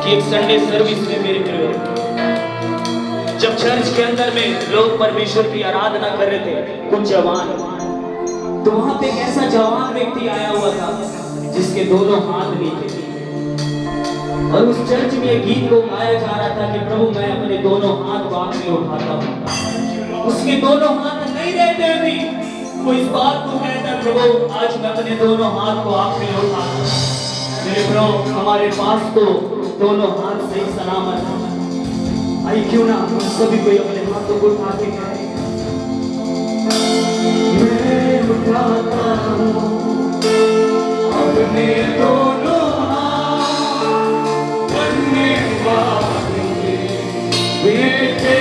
एक Sunday service में मेरे प्रियो, जब चर्च के अंदर में लोग परमेश्वर की आराधना कर रहे थे, कुछ जवान, तो वहां पे एक ऐसा जवान व्यक्ति आया हुआ था जिसके दोनों हाथ नीचे थे। और उस चर्च में एक गीत को गाया जा रहा था कि प्रभु मैं अपने दोनों हाथ बाप में उठाता हूँ। उसके दोनों हाथ नहीं रहते भी वो इस बात को कहता, प्रभु आज मैं अपने दोनों हाथ को आप में उठाता हूँ। मेरे प्रभु हमारे पास तो दोनों हाथ सही सलामत है। आई क्यों ना हम सभी को अपने हाथों को उठा के कहें, मैं उठाता हूँ अपने दोनों हाथ, बनने वाले बेटे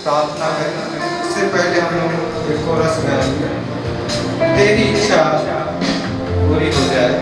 प्रार्थना करें। उससे पहले हम लोग कोरस गाएंगे, तेरी इच्छा पूरी हो जाए।